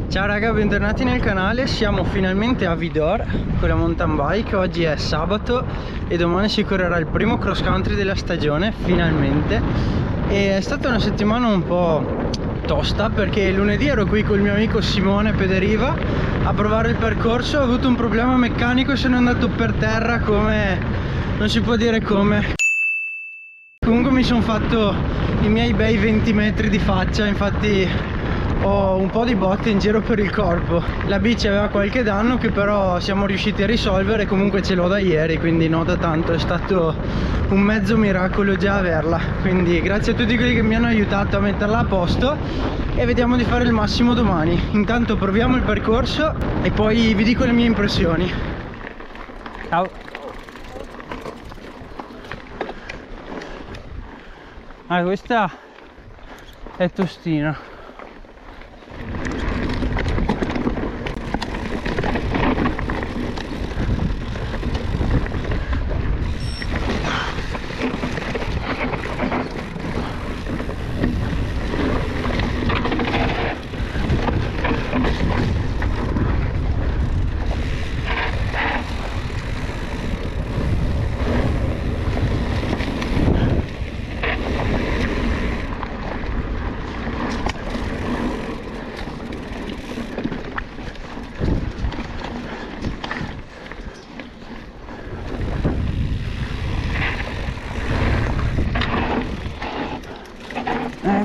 Ciao raga, bentornati nel canale. Siamo finalmente a Vidor con la mountain bike. Oggi è sabato e domani si correrà il primo cross country della stagione, finalmente. E è stata una settimana un po' tosta perché lunedì ero qui col mio amico Simone Pederiva a provare il percorso. Ho avuto un problema meccanico e sono andato per terra come... non si può dire come. Comunque mi sono fatto i miei bei 20 metri di faccia, infatti ho un po' di botte in giro per il corpo. La bici aveva qualche danno che però siamo riusciti a risolvere, comunque ce l'ho da ieri, quindi no da tanto, è stato un mezzo miracolo già averla. Quindi grazie a tutti quelli che mi hanno aiutato a metterla a posto e vediamo di fare il massimo domani. Intanto proviamo il percorso e poi vi dico le mie impressioni. Ciao. Ah, questa è tostina.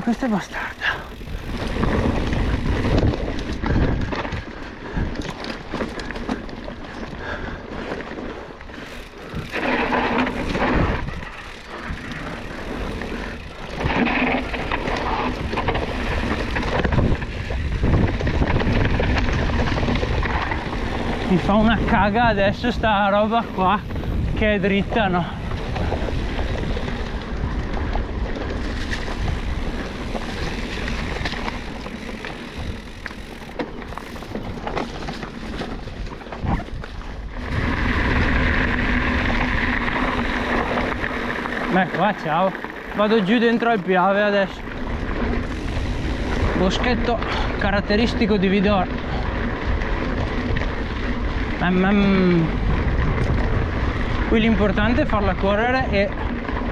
Questa è bastarda. Mi fa una caga adesso sta roba qua che è dritta, no? Beh, qua ciao, vado giù dentro al Piave adesso. Boschetto caratteristico di Vidor. Qui l'importante è farla correre e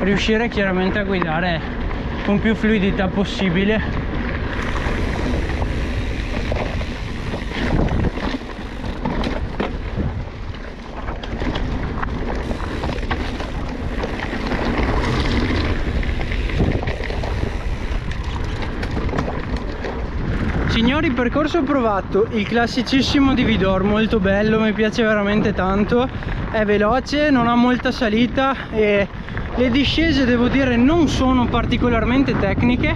riuscire chiaramente a guidare con più fluidità possibile. Signori, percorso provato, il classicissimo di Vidor, molto bello, mi piace veramente tanto, è veloce, non ha molta salita e le discese devo dire non sono particolarmente tecniche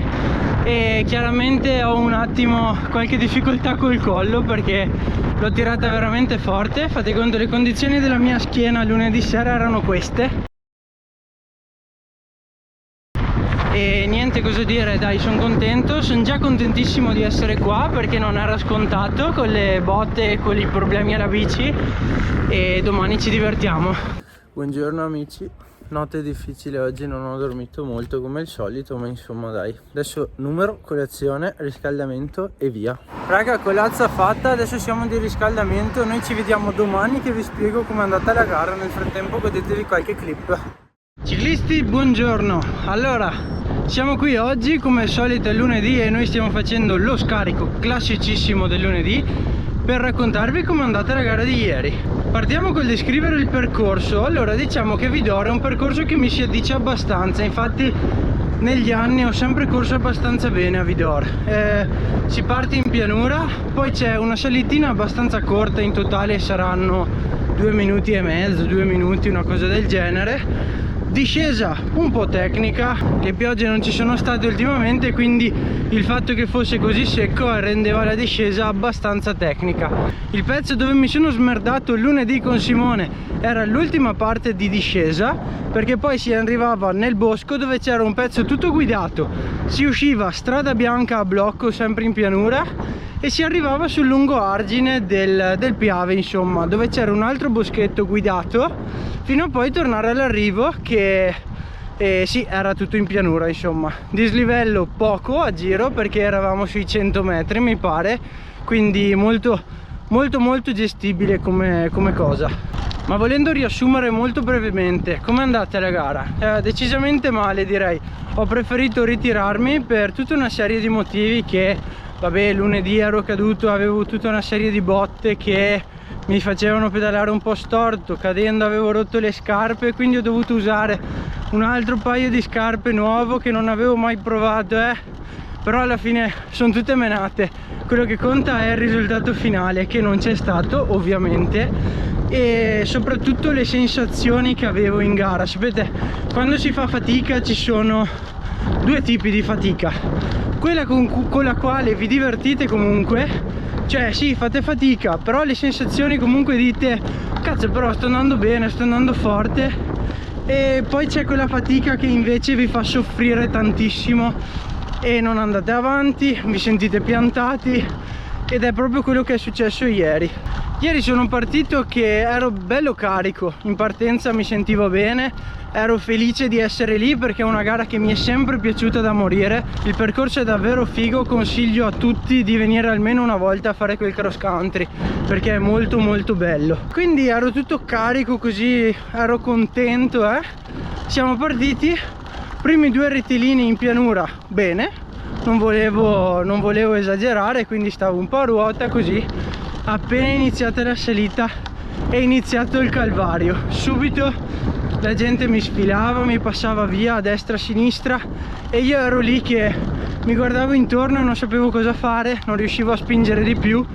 e chiaramente ho un attimo qualche difficoltà col collo perché l'ho tirata veramente forte. Fate conto, le condizioni della mia schiena lunedì sera erano queste. E niente, cosa dire, dai, sono contento, sono già contentissimo di essere qua perché non era scontato con le botte e con i problemi alla bici e domani ci divertiamo. Buongiorno amici, notte difficile oggi, non ho dormito molto come al solito, ma insomma dai, adesso numero, colazione, riscaldamento e via. Raga, colazza fatta, adesso siamo di riscaldamento, noi ci vediamo domani che vi spiego com'è andata la gara, nel frattempo godetevi qualche clip. Ciclisti, buongiorno, allora siamo qui oggi come al solito è lunedì e noi stiamo facendo lo scarico classicissimo del lunedì per raccontarvi com'è andata la gara di ieri. Partiamo col descrivere il percorso. Allora, diciamo che Vidor è un percorso che mi si addice abbastanza, infatti negli anni ho sempre corso abbastanza bene a Vidor. Si parte in pianura, poi c'è una salitina abbastanza corta, in totale saranno 2 minuti e mezzo, 2 minuti, una cosa del genere. Discesa un po' tecnica, le piogge non ci sono state ultimamente, quindi il fatto che fosse così secco rendeva la discesa abbastanza tecnica. Il pezzo dove mi sono smerdato lunedì con Simone era l'ultima parte di discesa, perché poi si arrivava nel bosco dove c'era un pezzo tutto guidato, si usciva strada bianca a blocco sempre in pianura e si arrivava sul lungo argine del Piave, insomma, dove c'era un altro boschetto guidato fino a poi tornare all'arrivo che sì, era tutto in pianura, insomma. Dislivello poco a giro perché eravamo sui 100 metri mi pare, quindi molto gestibile come cosa. Ma volendo riassumere molto brevemente, com'è andata la gara? Decisamente male, direi. Ho preferito ritirarmi per tutta una serie di motivi che, vabbè, lunedì ero caduto, avevo tutta una serie di botte che mi facevano pedalare un po' storto, cadendo avevo rotto le scarpe, quindi ho dovuto usare un altro paio di scarpe nuovo che non avevo mai provato, però alla fine sono tutte menate. Quello che conta è il risultato finale, che non c'è stato ovviamente, e soprattutto le sensazioni che avevo in gara. Sapete, quando si fa fatica ci sono due tipi di fatica: quella con la quale vi divertite comunque, cioè sì, fate fatica, però le sensazioni comunque dite cazzo, però sto andando bene, sto andando forte. E poi c'è quella fatica che invece vi fa soffrire tantissimo e non andate avanti, vi sentite piantati, ed è proprio quello che è successo ieri. Ieri sono partito che ero bello carico, in partenza mi sentivo bene, ero felice di essere lì perché è una gara che mi è sempre piaciuta da morire. Il percorso è davvero figo, consiglio a tutti di venire almeno una volta a fare quel cross country perché è molto bello. Quindi ero tutto carico, così ero contento. Siamo partiti, primi 2 rettilini in pianura bene, non volevo esagerare, quindi stavo un po' a ruota così. Appena iniziata la salita è iniziato il calvario. Subito la gente mi sfilava, mi passava via a destra a sinistra e io ero lì che mi guardavo intorno e non sapevo cosa fare, non riuscivo a spingere di più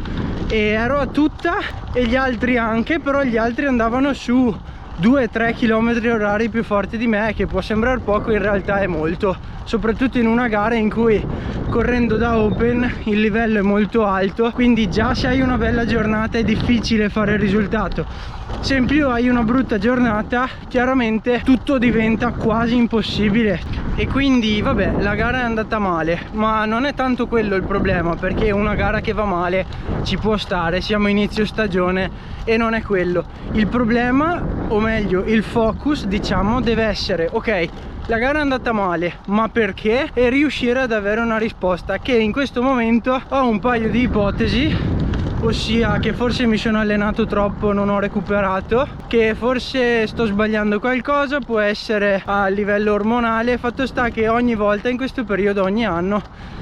e ero a tutta, e gli altri anche, però gli altri andavano su 2-3 km orari più forti di me, che può sembrare poco, in realtà è molto, soprattutto in una gara in cui correndo da open il livello è molto alto, quindi già se hai una bella giornata è difficile fare il risultato. Se in più hai una brutta giornata, chiaramente tutto diventa quasi impossibile. E quindi vabbè, la gara è andata male, ma non è tanto quello il problema, perché una gara che va male ci può stare, siamo inizio stagione e non è quello. Il problema, o meglio il focus, diciamo, deve essere ok, la gara è andata male, ma perché? E riuscire ad avere una risposta, che in questo momento ho un paio di ipotesi, ossia che forse mi sono allenato troppo, non ho recuperato, che forse sto sbagliando qualcosa, può essere a livello ormonale. Fatto sta che ogni volta in questo periodo, ogni anno,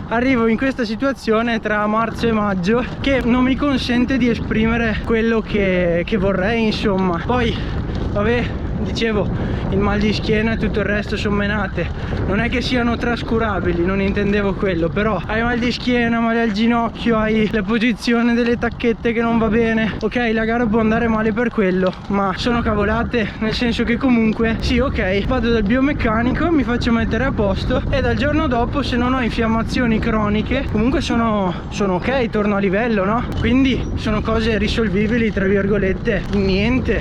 arrivo in questa situazione tra marzo e maggio che non mi consente di esprimere quello che vorrei, insomma. Poi vabbè, dicevo, il mal di schiena e tutto il resto sono menate, non è che siano trascurabili, non intendevo quello, però hai mal di schiena, male al ginocchio, hai la posizione delle tacchette che non va bene, ok, la gara può andare male per quello, ma sono cavolate, nel senso che comunque sì, ok, vado dal biomeccanico, mi faccio mettere a posto e dal giorno dopo, se non ho infiammazioni croniche, comunque sono ok, torno a livello, no? Quindi sono cose risolvibili, tra virgolette, niente,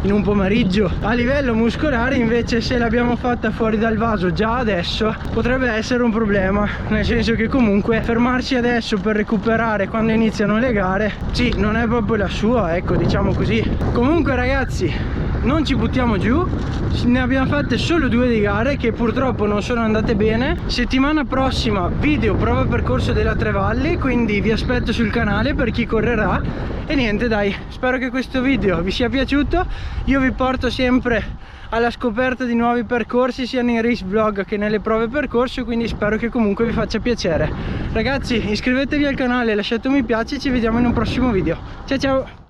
in un pomeriggio. A livello muscolare invece, se l'abbiamo fatta fuori dal vaso già adesso, potrebbe essere un problema, nel senso che comunque fermarsi adesso per recuperare quando iniziano le gare, sì, non è proprio la sua, ecco, diciamo così. Comunque ragazzi, non ci buttiamo giù, ne abbiamo fatte solo 2 di gare che purtroppo non sono andate bene. Settimana prossima video prova percorso della Tre Valli, quindi vi aspetto sul canale per chi correrà. E niente, dai, spero che questo video vi sia piaciuto. Io vi porto sempre alla scoperta di nuovi percorsi sia nei race vlog che nelle prove percorso, quindi spero che comunque vi faccia piacere. Ragazzi, iscrivetevi al canale, lasciate un mi piace e ci vediamo in un prossimo video. Ciao ciao!